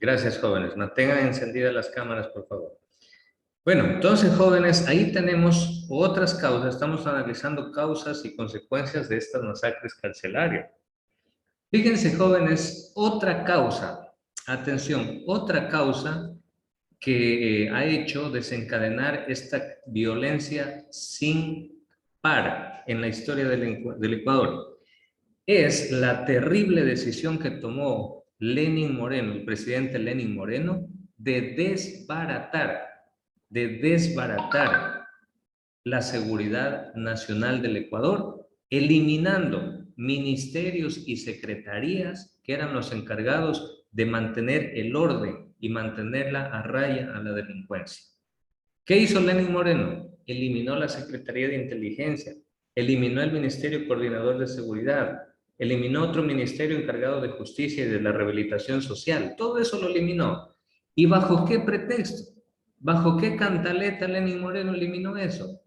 Gracias, jóvenes. Mantengan encendidas las cámaras, por favor. Bueno, entonces, jóvenes, ahí tenemos otras causas. Estamos analizando causas y consecuencias de estas masacres carcelarias. Fíjense, jóvenes, otra causa, atención, otra causa que ha hecho desencadenar esta violencia sin par en la historia del Ecuador es la terrible decisión que tomó Lenín Moreno, el presidente Lenín Moreno, de desbaratar la seguridad nacional del Ecuador, eliminando ministerios y secretarías que eran los encargados de mantener el orden y mantenerla a raya a la delincuencia. ¿Qué hizo Lenín Moreno? Eliminó la Secretaría de Inteligencia, eliminó el Ministerio Coordinador de Seguridad, eliminó otro ministerio encargado de justicia y de la rehabilitación social. Todo eso lo eliminó. ¿Y bajo qué pretexto? ¿Bajo qué cantaleta Lenín Moreno eliminó eso?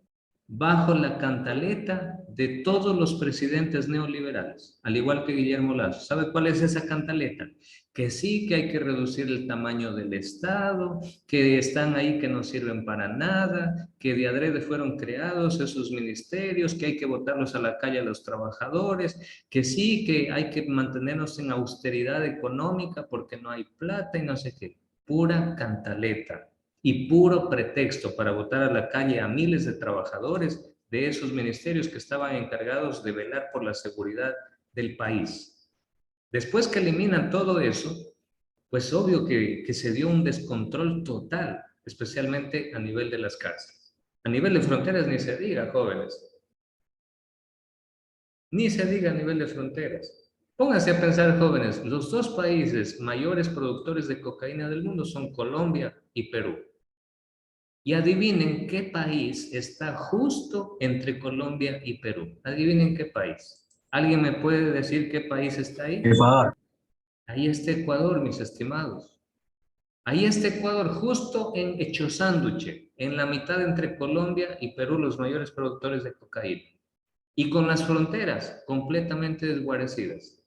Bajo la cantaleta de todos los presidentes neoliberales, al igual que Guillermo Lazo. ¿Sabe cuál es esa cantaleta? Que sí, que hay que reducir el tamaño del Estado, que están ahí que no sirven para nada, que de adrede fueron creados esos ministerios, que hay que botarlos a la calle a los trabajadores, que sí, que hay que mantenernos en austeridad económica porque no hay plata y no sé qué. Pura cantaleta y puro pretexto para botar a la calle a miles de trabajadores de esos ministerios que estaban encargados de velar por la seguridad del país. Después que eliminan todo eso, pues obvio que se dio un descontrol total, especialmente a nivel de las cárceles. A nivel de fronteras ni se diga, jóvenes. Ni se diga a nivel de fronteras. Pónganse a pensar, jóvenes, los dos países mayores productores de cocaína del mundo son Colombia y Perú. Y adivinen qué país está justo entre Colombia y Perú. Adivinen qué país. ¿Alguien me puede decir qué país está ahí? Ecuador. Ahí está Ecuador, mis estimados. Ahí está Ecuador, justo en hecho sánduche, en la mitad entre Colombia y Perú, los mayores productores de cocaína. Y con las fronteras completamente desguarecidas,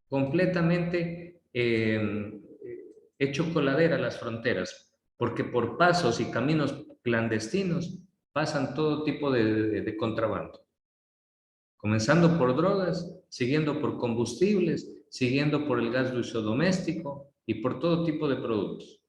completamente hecho coladera las fronteras, porque por pasos y caminos clandestinos pasan todo tipo de contrabando, comenzando por drogas, siguiendo por combustibles, siguiendo por el gas de uso doméstico y por todo tipo de productos.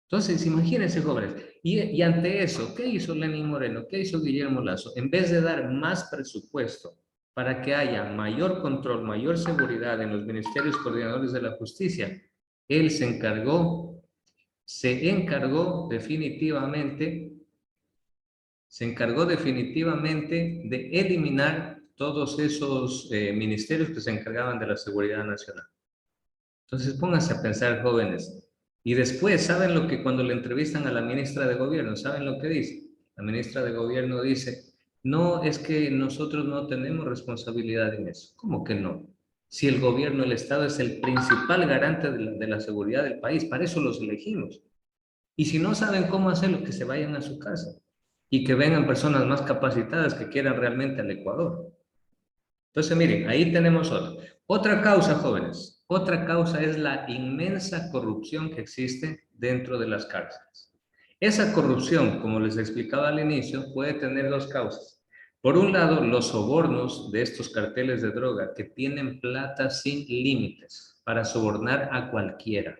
Entonces, imagínense, jóvenes, y ante eso, ¿qué hizo Lenín Moreno? ¿Qué hizo Guillermo Lazo? En vez de dar más presupuesto para que haya mayor control, mayor seguridad en los ministerios coordinadores de la justicia, él se encargó definitivamente de eliminar todos esos ministerios que se encargaban de la seguridad nacional. Entonces, pónganse a pensar, jóvenes. Y después, ¿saben lo que cuando le entrevistan a la ministra de Gobierno, saben lo que dice? La ministra de Gobierno dice, no, es que nosotros no tenemos responsabilidad en eso. ¿Cómo que no? Si el gobierno, el Estado es el principal garante de la seguridad del país, para eso los elegimos. Y si no saben cómo hacerlo, que se vayan a su casa y que vengan personas más capacitadas que quieran realmente al Ecuador. Entonces, miren, ahí tenemos otra. Otra causa, jóvenes, otra causa es la inmensa corrupción que existe dentro de las cárceles. Esa corrupción, como les explicaba al inicio, puede tener dos causas. Por un lado, los sobornos de estos carteles de droga que tienen plata sin límites para sobornar a cualquiera.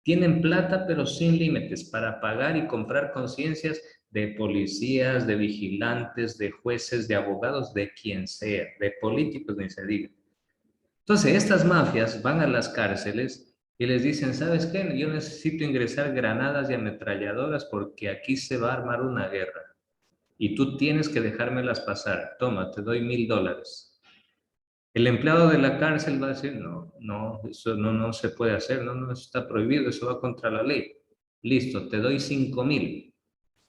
Tienen plata pero sin límites para pagar y comprar conciencias de policías, de vigilantes, de jueces, de abogados, de quien sea, de políticos, ni se diga. Entonces, estas mafias van a las cárceles y les dicen, ¿sabes qué? Yo necesito ingresar granadas y ametralladoras porque aquí se va a armar una guerra y tú tienes que dejármelas pasar. Toma, te doy $1000. El empleado de la cárcel va a decir, no, no, eso no se puede hacer, no, eso está prohibido, eso va contra la ley. Listo, te doy 5000.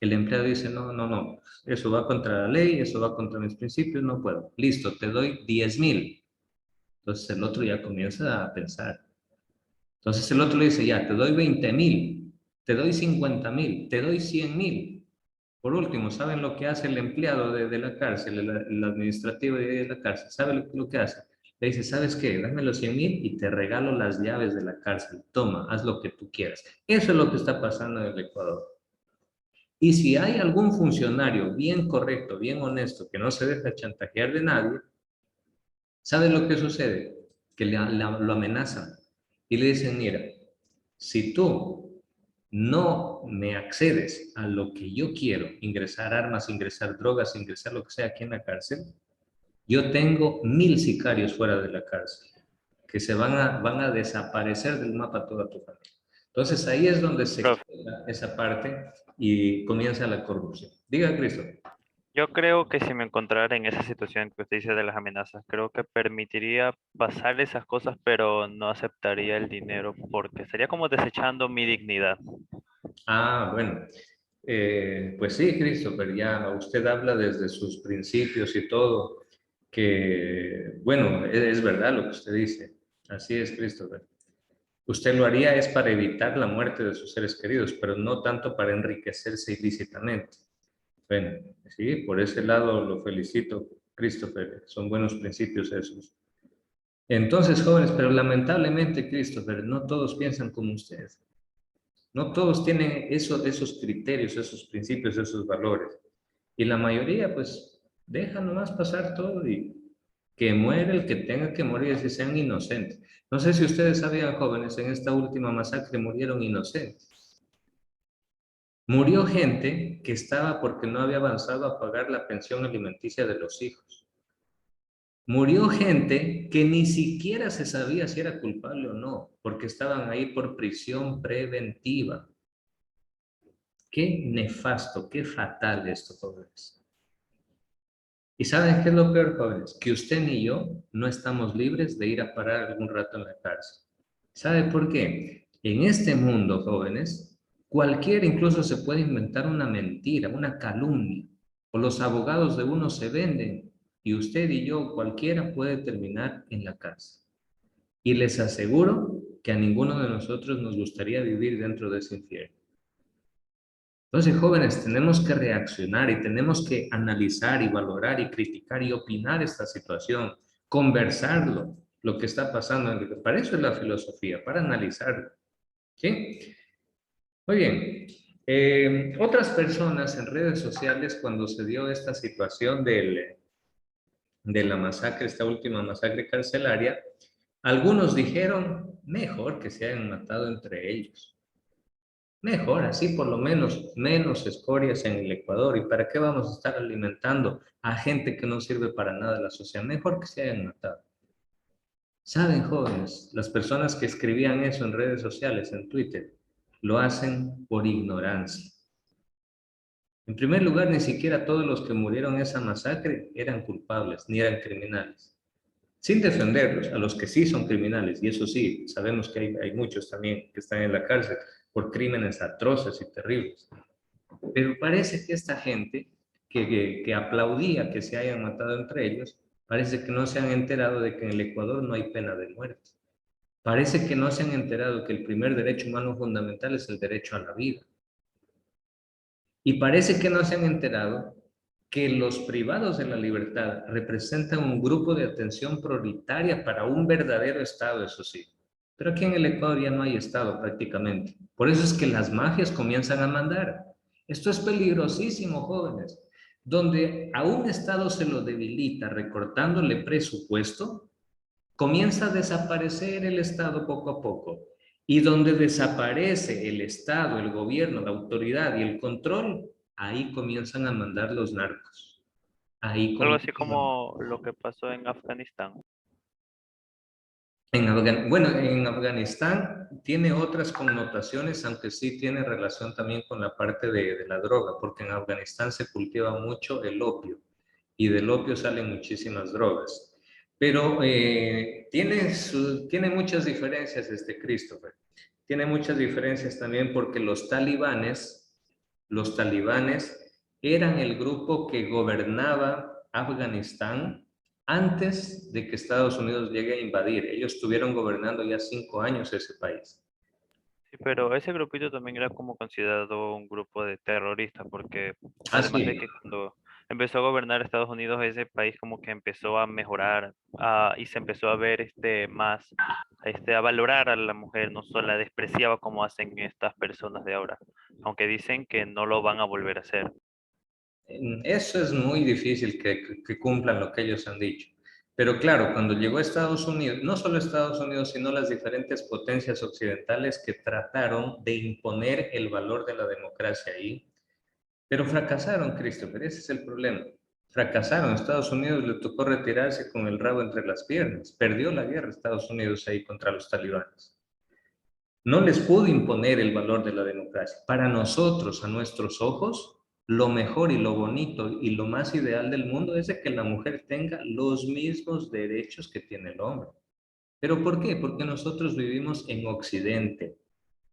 El empleado dice, no, eso va contra la ley, eso va contra mis principios, no puedo. Listo, te doy 10,000. Entonces el otro ya comienza a pensar. Entonces el otro le dice, ya, te doy 20,000, te doy 50,000, te doy 100,000. Por último, ¿saben lo que hace el empleado de la cárcel, el administrativo de la cárcel? ¿Sabe lo que hace? le dice, ¿sabes qué? Dame los 100,000 y te regalo las llaves de la cárcel. Toma, haz lo que tú quieras. Eso es lo que está pasando en el Ecuador. Y si hay algún funcionario bien correcto, bien honesto, que no se deja chantajear de nadie, ¿sabe lo que sucede? Que lo amenazan y le dicen, mira, si tú no me accedes a lo que yo quiero, ingresar armas, ingresar drogas, ingresar lo que sea aquí en la cárcel, yo tengo 1,000 sicarios fuera de la cárcel que se van a desaparecer del mapa toda tu familia. Entonces ahí es donde se Profe, queda esa parte y comienza la corrupción. Diga, Cristo. yo creo que si me encontrara en esa situación que usted dice de las amenazas, creo que permitiría pasar esas cosas, pero no aceptaría el dinero porque estaría como desechando mi dignidad. Ah, bueno. Pues sí, Christopher, ya usted habla desde sus principios y todo, que, bueno, es verdad lo que usted dice. Así es, Christopher. Usted lo haría es para evitar la muerte de sus seres queridos, pero no tanto para enriquecerse ilícitamente. Bueno, sí, por ese lado lo felicito, Christopher. Son buenos principios esos. Entonces, jóvenes, pero lamentablemente, Christopher, no todos piensan como usted. No todos tienen esos criterios, esos principios, esos valores. Y la mayoría, pues, deja nomás pasar todo y que muere el que tenga que morir, si sean inocentes. No sé si ustedes sabían, jóvenes, en esta última masacre murieron inocentes. Murió gente que estaba porque no había avanzado a pagar la pensión alimenticia de los hijos. Murió gente que ni siquiera se sabía si era culpable o no, porque estaban ahí por prisión preventiva. Qué nefasto, qué fatal esto, jóvenes. ¿Y saben qué es lo peor, jóvenes? Que usted ni yo no estamos libres de ir a parar algún rato en la cárcel. ¿Sabe por qué? En este mundo, jóvenes, cualquiera incluso se puede inventar una mentira, una calumnia, o los abogados de uno se venden y usted y yo, cualquiera puede terminar en la cárcel. Y les aseguro que a ninguno de nosotros nos gustaría vivir dentro de ese infierno. Entonces, jóvenes, tenemos que reaccionar y tenemos que analizar y valorar y criticar y opinar esta situación, conversarlo, lo que está pasando. Para eso es la filosofía, para analizarlo. ¿Sí? Muy bien. Otras personas en redes sociales, cuando se dio esta situación de la masacre, esta última masacre carcelaria, algunos dijeron, mejor que se hayan matado entre ellos. Mejor, así por lo menos escorias en el Ecuador. ¿Y para qué vamos a estar alimentando a gente que no sirve para nada a la sociedad? Mejor que se hayan matado. Saben, jóvenes, las personas que escribían eso en redes sociales, en Twitter, lo hacen por ignorancia. En primer lugar, ni siquiera todos los que murieron en esa masacre eran culpables, ni eran criminales. Sin defenderlos, a los que sí son criminales, y eso sí, sabemos que hay muchos también que están en la cárcel por crímenes atroces y terribles. Pero parece que esta gente que aplaudía que se hayan matado entre ellos, parece que no se han enterado de que en el Ecuador no hay pena de muerte. Parece que no se han enterado que el primer derecho humano fundamental es el derecho a la vida. Y parece que no se han enterado que los privados de la libertad representan un grupo de atención prioritaria para un verdadero Estado, eso sí. Pero aquí en el Ecuador ya no hay Estado prácticamente. Por eso es que las mafias comienzan a mandar. Esto es peligrosísimo, jóvenes. Donde a un Estado se lo debilita recortándole presupuesto, comienza a desaparecer el Estado poco a poco. Y donde desaparece el Estado, el gobierno, la autoridad y el control, ahí comienzan a mandar los narcos. Ahí Algo así comienzan a... como lo que pasó en Afganistán. Bueno, en Afganistán tiene otras connotaciones, aunque sí tiene relación también con la parte de la droga, porque en Afganistán se cultiva mucho el opio y del opio salen muchísimas drogas. Pero tiene muchas diferencias este Christopher. Tiene muchas diferencias también porque los talibanes eran el grupo que gobernaba Afganistán antes de que Estados Unidos llegue a invadir. Ellos estuvieron gobernando ya 5 años ese país. Sí, pero ese grupito también era como considerado un grupo de terroristas, porque Ah, además de sí. que empezó a gobernar Estados Unidos, ese país como que empezó a mejorar y se empezó a ver más, a valorar a la mujer, no solo la despreciaba como hacen estas personas de ahora, aunque dicen que no lo van a volver a hacer. Eso es muy difícil que cumplan lo que ellos han dicho. Pero claro, cuando llegó a Estados Unidos, no solo Estados Unidos, sino las diferentes potencias occidentales que trataron de imponer el valor de la democracia ahí, pero fracasaron, Christopher, ese es el problema. Fracasaron, Estados Unidos le tocó retirarse con el rabo entre las piernas, perdió la guerra Estados Unidos ahí contra los talibanes. No les pudo imponer el valor de la democracia. Para nosotros, a nuestros ojos, lo mejor y lo bonito y lo más ideal del mundo es de que la mujer tenga los mismos derechos que tiene el hombre. ¿Pero por qué? Porque nosotros vivimos en Occidente.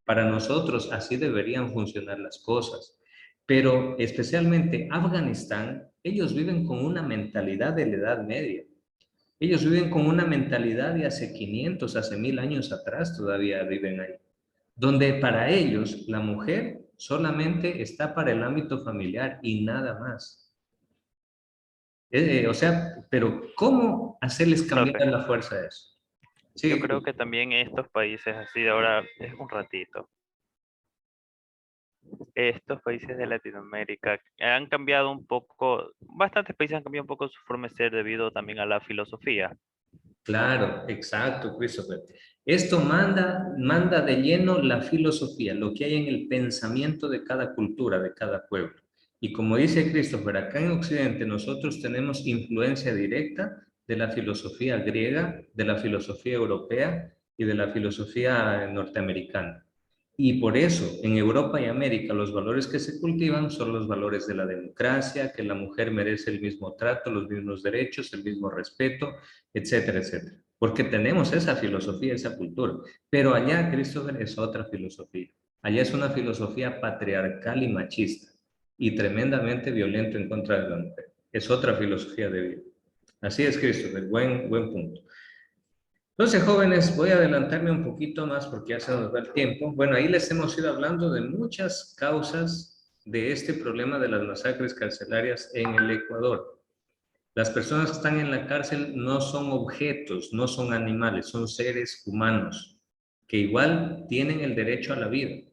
Para nosotros así deberían funcionar las cosas. Pero especialmente Afganistán, ellos viven con una mentalidad de la Edad Media. Ellos viven con una mentalidad de hace 500, hace 1000 años atrás, todavía viven ahí, donde para ellos la mujer solamente está para el ámbito familiar y nada más. O sea, pero ¿cómo hacerles cambiar Profe, la fuerza de eso? yo Sí, creo que también estos países así de ahora, es un ratito, estos países de Latinoamérica han cambiado un poco, bastantes países han cambiado un poco su forma de ser debido también a la filosofía. claro, exacto, Christopher. Esto manda de lleno la filosofía, lo que hay en el pensamiento de cada cultura, de cada pueblo. Y como dice Christopher, acá en Occidente nosotros tenemos influencia directa de la filosofía griega, de la filosofía europea y de la filosofía norteamericana. Y por eso, en Europa y América, los valores que se cultivan son los valores de la democracia, que la mujer merece el mismo trato, los mismos derechos, el mismo respeto, etcétera, etcétera. Porque tenemos esa filosofía, esa cultura. Pero allá, Christopher, es otra filosofía. Allá es una filosofía patriarcal y machista y tremendamente violento en contra de la mujer. Es otra filosofía de vida. Así es, Christopher, buen punto. Entonces, jóvenes, voy a adelantarme un poquito más porque ya se nos va el tiempo. Bueno, ahí les hemos ido hablando de muchas causas de este problema de las masacres carcelarias en el Ecuador. Las personas que están en la cárcel no son objetos, no son animales, son seres humanos que igual tienen el derecho a la vida.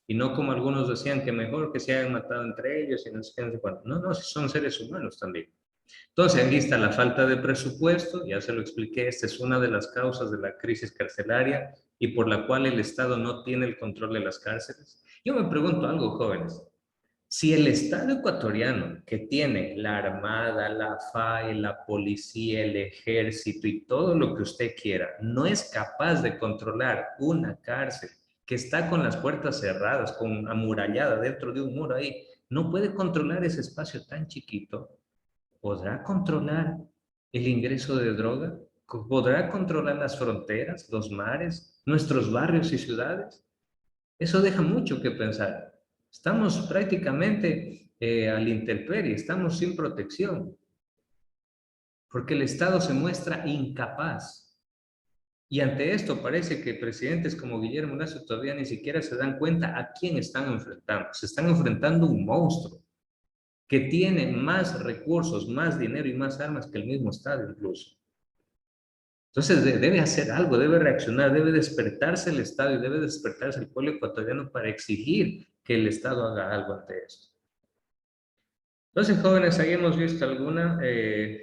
Y no como algunos decían que mejor que se hayan matado entre ellos y no sé qué, no sé cuánto. No, no, son seres humanos también. Entonces, aquí está la falta de presupuesto, ya se lo expliqué, esta es una de las causas de la crisis carcelaria y por la cual el Estado no tiene el control de las cárceles. Yo me pregunto algo, jóvenes. Si el Estado ecuatoriano, que tiene la Armada, la FAE, la policía, el ejército y todo lo que usted quiera, no es capaz de controlar una cárcel que está con las puertas cerradas, con amurallada dentro de un muro ahí, no puede controlar ese espacio tan chiquito, ¿podrá controlar el ingreso de droga? ¿Podrá controlar las fronteras, los mares, nuestros barrios y ciudades? Eso deja mucho que pensar. Estamos prácticamente a la intemperie, estamos sin protección, porque el Estado se muestra incapaz. Y ante esto parece que presidentes como Guillermo Lasso todavía ni siquiera se dan cuenta a quién están enfrentando. Se están enfrentando a un monstruo que tiene más recursos, más dinero y más armas que el mismo Estado incluso. Entonces debe hacer algo, debe reaccionar, debe despertarse el Estado y debe despertarse el pueblo ecuatoriano para exigir que el Estado haga algo ante esto. Entonces, jóvenes, ahí hemos visto algunas de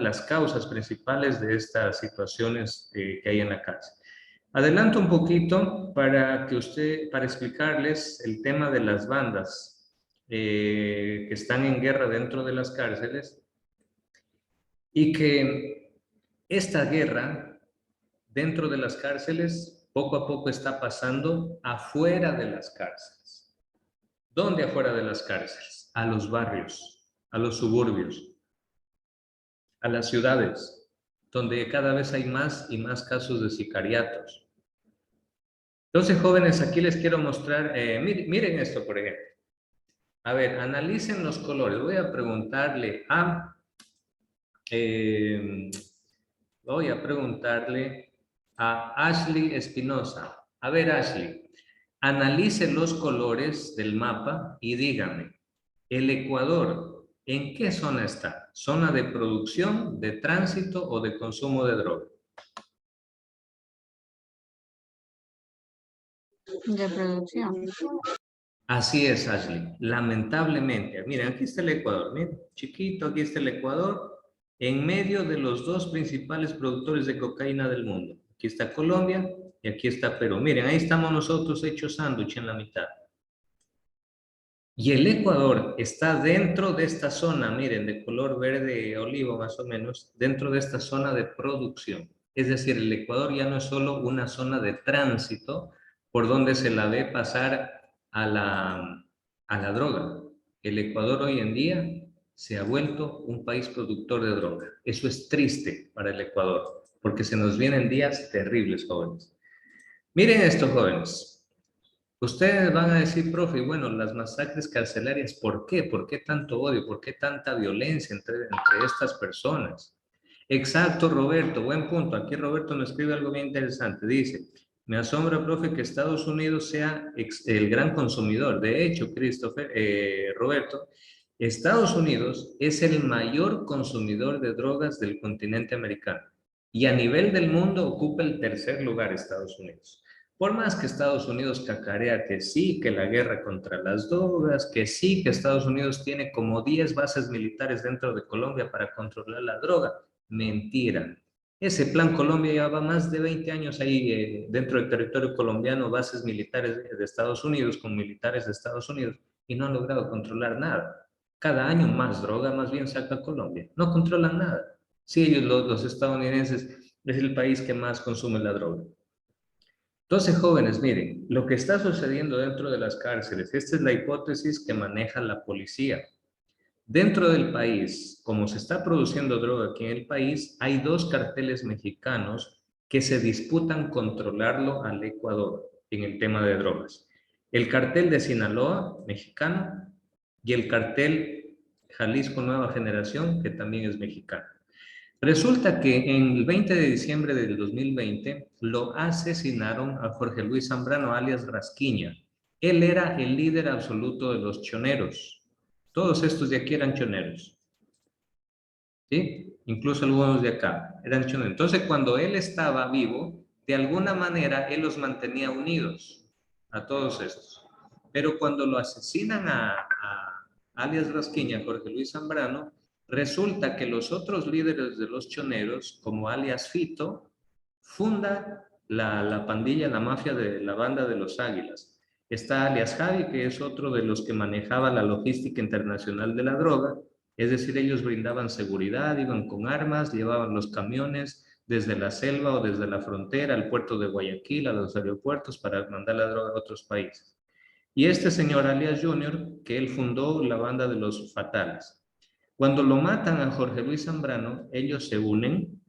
las causas principales de estas situaciones que hay en la cárcel. Adelanto un poquito para explicarles el tema de las bandas que están en guerra dentro de las cárceles y que esta guerra dentro de las cárceles poco a poco está pasando afuera de las cárceles. ¿Dónde afuera de las cárceles? A los barrios, a los suburbios, a las ciudades, donde cada vez hay más y más casos de sicariatos. Entonces, jóvenes, aquí les quiero mostrar, miren esto, por ejemplo. A ver, analicen los colores. Eh, voy a preguntarle a Ashley Espinosa. A ver, Ashley, analice los colores del mapa y dígame, El Ecuador, ¿en qué zona está? ¿Zona de producción, de tránsito o de consumo de droga? De producción. Así es, Ashley. Lamentablemente. Miren, aquí está el Ecuador. Miren, chiquito, aquí está el Ecuador, en medio de los dos principales productores de cocaína del mundo. Aquí está Colombia y aquí está Perú. Miren, ahí estamos nosotros hechos sándwich en la mitad. Y el Ecuador está dentro de esta zona, miren, de color verde olivo más o menos, dentro de esta zona de producción. Es decir, el Ecuador ya no es solo una zona de tránsito por donde se la ve pasar a la droga. El Ecuador hoy en día se ha vuelto un país productor de droga. Eso es triste para el Ecuador, porque se nos vienen días terribles, jóvenes. Miren estos jóvenes. Ustedes van a decir, profe, bueno, las masacres carcelarias, ¿por qué? ¿Por qué tanto odio? ¿Por qué tanta violencia entre estas personas? Exacto, Roberto, buen punto. Aquí Roberto nos escribe algo bien interesante. Dice, me asombra, profe, que Estados Unidos sea el gran consumidor. De hecho, Roberto, Estados Unidos es el mayor consumidor de drogas del continente americano. Y a nivel del mundo ocupa el tercer lugar Estados Unidos. Por más que Estados Unidos cacarea que sí, que la guerra contra las drogas, que sí, que Estados Unidos tiene como 10 bases militares dentro de Colombia para controlar la droga, mentira. Ese Plan Colombia lleva más de 20 años ahí dentro del territorio colombiano, bases militares de Estados Unidos con militares de Estados Unidos y no han logrado controlar nada. Cada año más droga más bien saca Colombia. No controlan nada. Sí, ellos, los estadounidenses, es el país que más consume la droga. Entonces, jóvenes, miren, lo que está sucediendo dentro de las cárceles, esta es la hipótesis que maneja la policía. Dentro del país, como se está produciendo droga aquí en el país, hay dos carteles mexicanos que se disputan controlarlo al Ecuador en el tema de drogas. El cartel de Sinaloa, mexicano, y el cartel Jalisco Nueva Generación, que también es mexicano. Resulta que en el 20 de diciembre del 2020 lo asesinaron a Jorge Luis Zambrano, alias Rasquiña. Él era el líder absoluto de los choneros. Todos estos de aquí eran choneros, ¿sí? Incluso algunos de acá eran choneros. Entonces, cuando él estaba vivo, de alguna manera él los mantenía unidos a todos estos. Pero cuando lo asesinan a alias Rasquiña, Jorge Luis Zambrano, resulta que los otros líderes de los choneros, como alias Fito, funda la pandilla, la mafia de la banda de los Águilas. Está alias Javi, que es otro de los que manejaba la logística internacional de la droga, es decir, ellos brindaban seguridad, iban con armas, llevaban los camiones desde la selva o desde la frontera al puerto de Guayaquil, a los aeropuertos para mandar la droga a otros países. Y este señor alias Junior, que él fundó la banda de los Fatales. Cuando lo matan a Jorge Luis Zambrano, ellos se unen,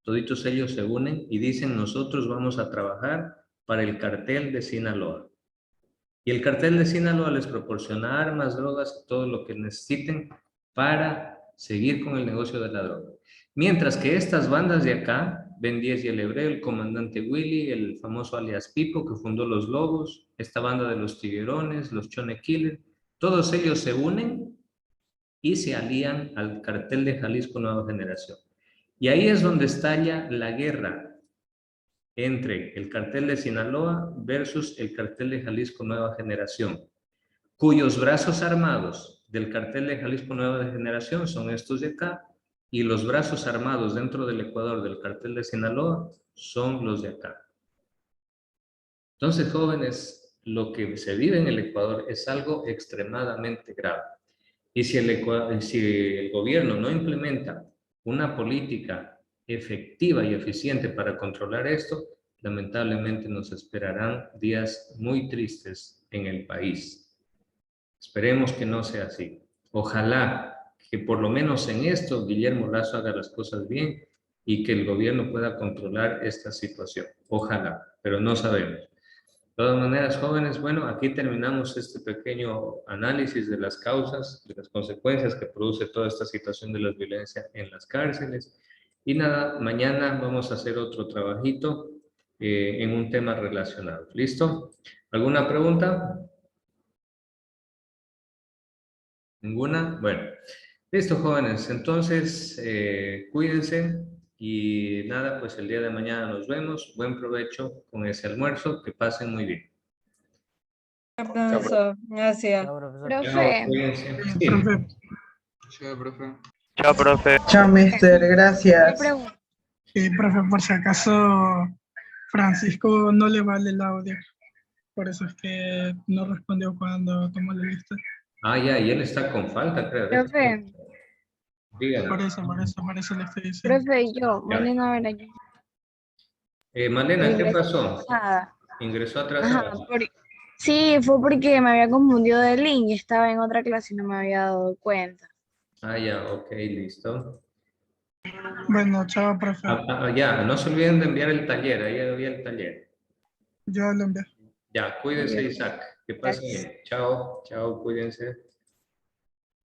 toditos ellos se unen y dicen, nosotros vamos a trabajar para el cartel de Sinaloa. Y el cartel de Sinaloa les proporciona armas, drogas, todo lo que necesiten para seguir con el negocio de la droga. Mientras que estas bandas de acá, Ben 10 y el Hebreo, el comandante Willy, el famoso alias Pipo que fundó los Lobos, esta banda de los Tiguerones, los Chone Killer, todos ellos se unen y se alían al cartel de Jalisco Nueva Generación. Y ahí es donde estalla la guerra entre el cartel de Sinaloa versus el cartel de Jalisco Nueva Generación, cuyos brazos armados del cartel de Jalisco Nueva Generación son estos de acá, y los brazos armados dentro del Ecuador del cartel de Sinaloa son los de acá. Entonces, jóvenes, lo que se vive en el Ecuador es algo extremadamente grave. Y si el gobierno no implementa una política efectiva y eficiente para controlar esto, lamentablemente nos esperarán días muy tristes en el país. Esperemos que no sea así. Ojalá que por lo menos en esto Guillermo Lazo haga las cosas bien y que el gobierno pueda controlar esta situación. Ojalá, pero no sabemos. De todas maneras, jóvenes, bueno, aquí terminamos este pequeño análisis de las causas, de las consecuencias que produce toda esta situación de la violencia en las cárceles. Y nada, mañana vamos a hacer otro trabajito en un tema relacionado. ¿Listo? ¿Alguna pregunta? ¿Ninguna? Bueno, listo, jóvenes. Entonces, cuídense y nada, pues el día de mañana nos vemos. Buen provecho con ese almuerzo. Que pasen muy bien. Profesor, gracias. Chao, Profe, cuídense. Sí. Profe, Chao, profe. Chao, mister, una gracias. pregunta. profe, por si acaso Francisco no le vale el audio. Por eso es que no respondió cuando tomó la lista. Ah, ya, y él está con falta, creo. Profe, Díganme. Por eso le estoy diciendo. profe, yo, Ya. Malena Veracruz. Malena, ¿qué Ingresé pasó? atrasada. Ingresó Ajá, atrasada. sí, fue porque me había confundido de link, estaba en otra clase y no me había dado cuenta. Ah, ya, ok, listo. Bueno, chao, profe. Ya, no se olviden de enviar el taller, ahí había el taller. Yo lo envié. Ya, cuídense, Isaac. Que pasen bien. Chao, chao, cuídense.